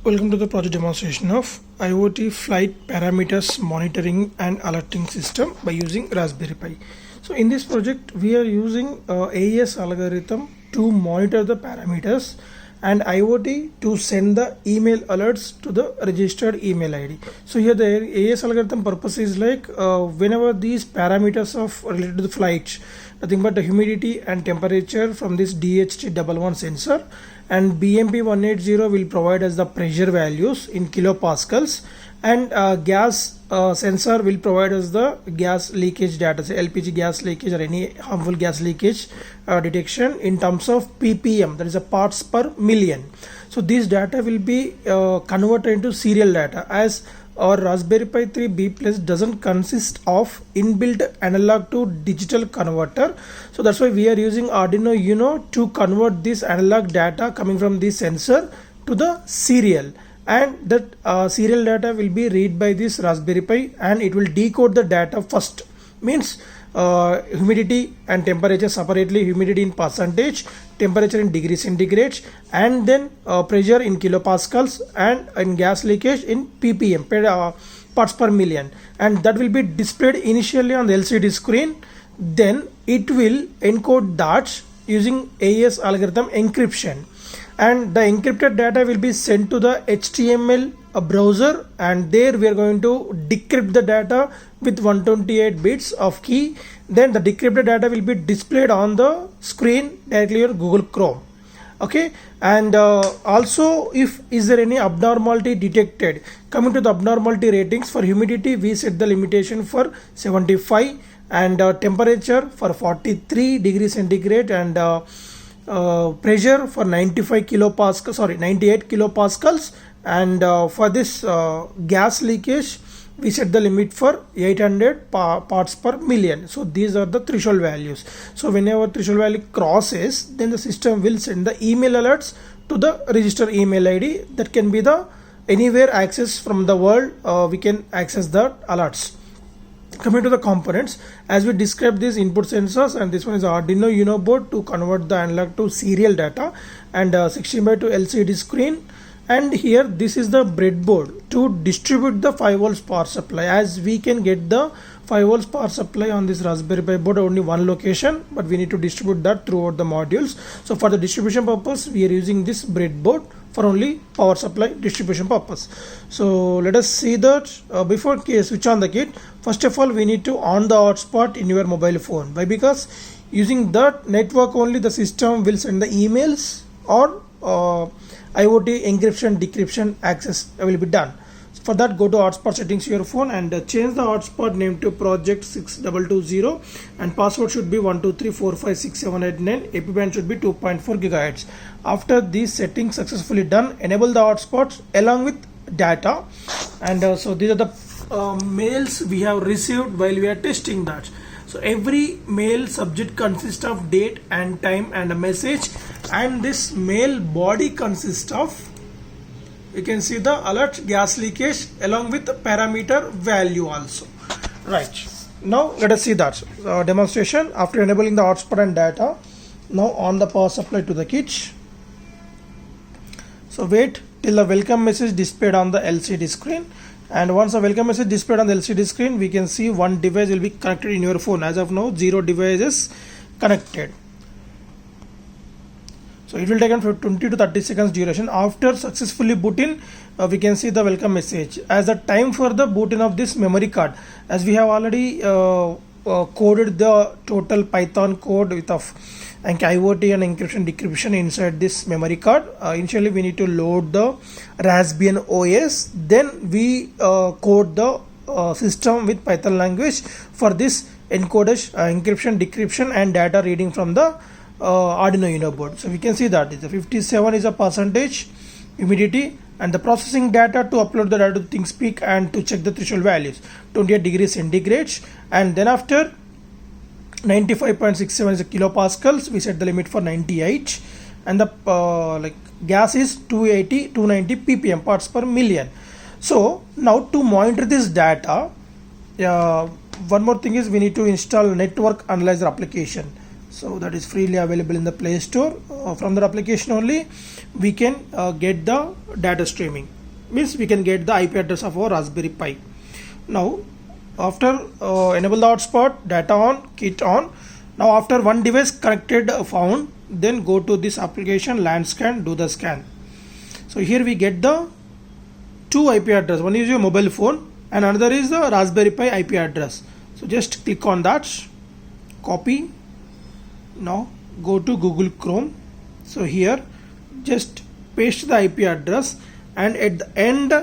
Welcome to the project demonstration of IoT flight parameters monitoring and alerting system by using Raspberry Pi. So in this project we are using AES algorithm to monitor the parameters and IoT to send the email alerts to the registered email ID. So here the AES algorithm purpose is like whenever these parameters of related to the flight, nothing but the humidity and temperature from this DHT11 sensor, and BMP 180 will provide us the pressure values in kilopascals, and gas sensor will provide us the gas leakage data, say LPG gas leakage or any harmful gas leakage detection in terms of ppm, that is a parts per million. So this data will be converted into serial data, as our Raspberry Pi 3 B Plus doesn't consist of inbuilt analog to digital converter. So that's why we are using Arduino Uno to convert this analog data coming from this sensor to the serial, and that serial data will be read by this Raspberry Pi, and it will decode the data first, means humidity and temperature separately, humidity in percentage, temperature in degree centigrade, and then pressure in kilopascals, and in gas leakage in ppm, parts per million, and that will be displayed initially on the LCD screen. Then it will encode that using AES algorithm encryption, and the encrypted data will be sent to the HTML browser, and there we are going to decrypt the data with 128 bits of key. Then the decrypted data will be displayed on the screen directly on Google Chrome. Okay, and also if is there any abnormality detected, coming to the abnormality ratings, for humidity we set the limitation for 75, and temperature for 43 degrees centigrade, and pressure for 98 kilopascals, and for this gas leakage we set the limit for 800 parts per million. So these are the threshold values. So whenever threshold value crosses, then the system will send the email alerts to the registered email ID. That can be the anywhere access from the world, we can access the alerts. Coming to the components, as we described these input sensors, and this one is Arduino Uno board to convert the analog to serial data, and 16:2 LCD screen, and here this is the breadboard to distribute the 5 volts power supply, as we can get the 5 volts power supply on this Raspberry Pi board only one location, but we need to distribute that throughout the modules. So for the distribution purpose we are using this breadboard for only power supply distribution purpose. So let us see that before switch on the kit, first of all we need to on the hotspot in your mobile phone. Why? Because using that network only the system will send the emails, or IoT encryption decryption access will be done. So for that, go to hotspot settings your phone and change the hotspot name to project 6220, and password should be 123456789. AP band should be 2.4 gigahertz. After these settings successfully done, enable the hotspots along with data, and so these are the mails we have received while we are testing that. So every mail subject consists of date and time and a message, and this mail body consists of, you can see the alert gas leakage along with the parameter value also. Right, now let us see that demonstration after enabling the hotspot and data. Now on the power supply to the kit. So wait till the welcome message displayed on the LCD screen, and once the welcome message displayed on the LCD screen, we can see one device will be connected in your phone. As of now 0 devices connected. So it will take 20 to 30 seconds duration. After successfully booting, we can see the welcome message. As the time for the booting of this memory card, as we have already coded the total Python code with of IoT and encryption decryption inside this memory card. Initially we need to load the Raspbian OS, then we code the system with Python language for this encoded encryption decryption and data reading from the Arduino Uno board. So we can see that the 57 is a percentage humidity, and the processing data to upload the data to ThinkSpeak and to check the threshold values, 28 degrees centigrade, and then after 95.67 is a kilopascals, we set the limit for 98, and the gas is 290 ppm, parts per million. So now to monitor this data, one more thing is we need to install network analyzer application. So that is freely available in the Play Store. From that application only we can get the data streaming, means we can get the IP address of our Raspberry Pi. Now after enable the hotspot, data on, kit on. Now after one device connected found, then go to this application LAN scan, do the scan. So here we get the two IP address. One is your mobile phone and another is the Raspberry Pi IP address. So just click on that, copy. Now go to Google Chrome. So here just paste the IP address and at the end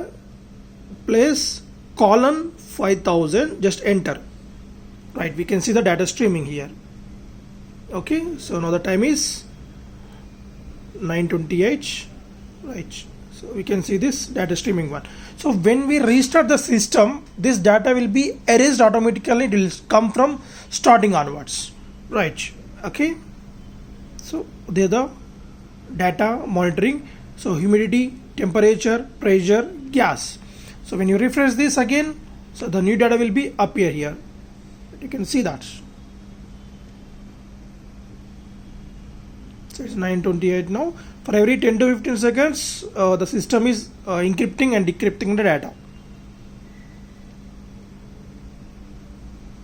place colon 5000, just enter. Right, we can see the data streaming here. Okay, so now the time is 9:28. Right, so we can see this data streaming one. So when we restart the system, this data will be erased automatically. It will come from starting onwards. Right, okay. So there the data monitoring. So humidity, temperature, pressure, gas. So when you refresh this again, so the new data will be appear here. You can see that. So it's 9:28 now. For every 10 to 15 seconds, the system is encrypting and decrypting the data.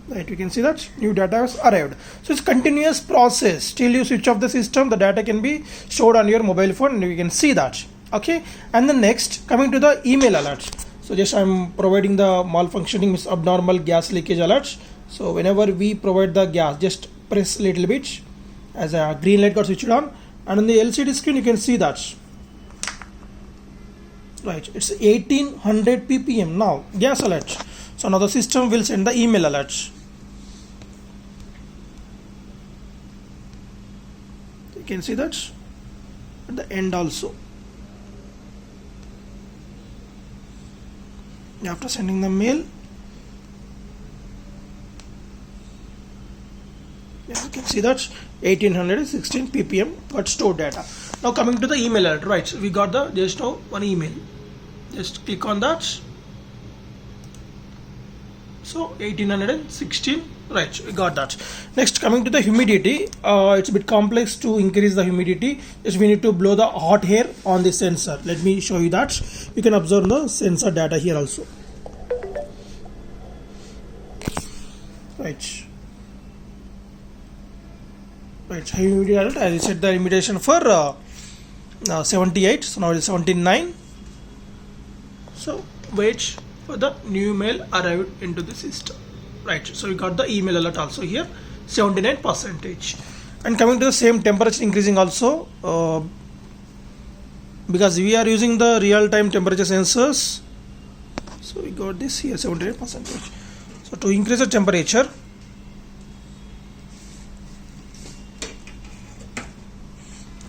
Right, you can see that new data has arrived. So it's continuous process. Till you switch off the system, the data can be stored on your mobile phone, and you can see that. Okay, and the next, coming to the email alerts. So just I'm providing the malfunctioning, abnormal gas leakage alerts. So whenever we provide the gas, just press little bit as a green light got switched on, and on the LCD screen you can see that. Right, it's 1800 ppm now, gas alert. So now the system will send the email alerts. You can see that at the end also. After sending the mail, you can see that 1816 ppm got stored data. Now coming to the email alert, right? So we got the just now one email. Just click on that. So 1816, right? We got that. Next, coming to the humidity, it's a bit complex to increase the humidity. Just we need to blow the hot air on the sensor. Let me show you that. You can observe the sensor data here also. Right. Right, humidity alert. I set the limitation for 78. So now it is 79. So wait for the new mail arrived into the system. Right, so we got the email alert also here, 79%. And coming to the same, temperature increasing also, because we are using the real-time temperature sensors. So we got this here, 78%. So to increase the temperature,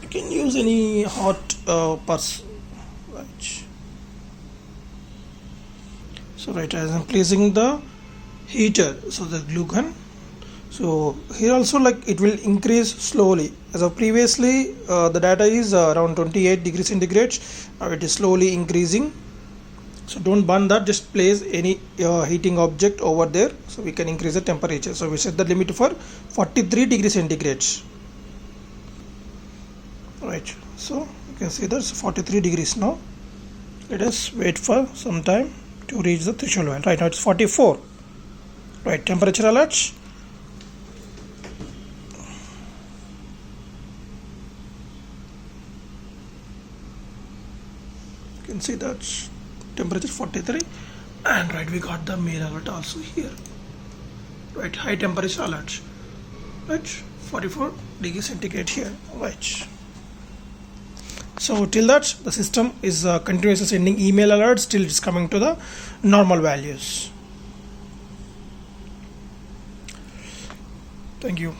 you can use any hot pulse. Right. So right, as I'm placing the heater, so the glue gun, so here also like it will increase slowly. As of previously the data is around 28 degrees centigrade. Now it is slowly increasing. So don't burn that, just place any heating object over there, so we can increase the temperature. So we set the limit for 43 degrees centigrade. Right, so you can see that's 43 degrees now. Let us wait for some time to reach the threshold value. Right now it's 44. Right, temperature alerts. You can see that temperature 43, and right, we got the mail alert also here. Right, high temperature alert. Right, 44 degrees centigrade here. Right. So till that, the system is continuously sending email alerts till it's coming to the normal values. Thank you.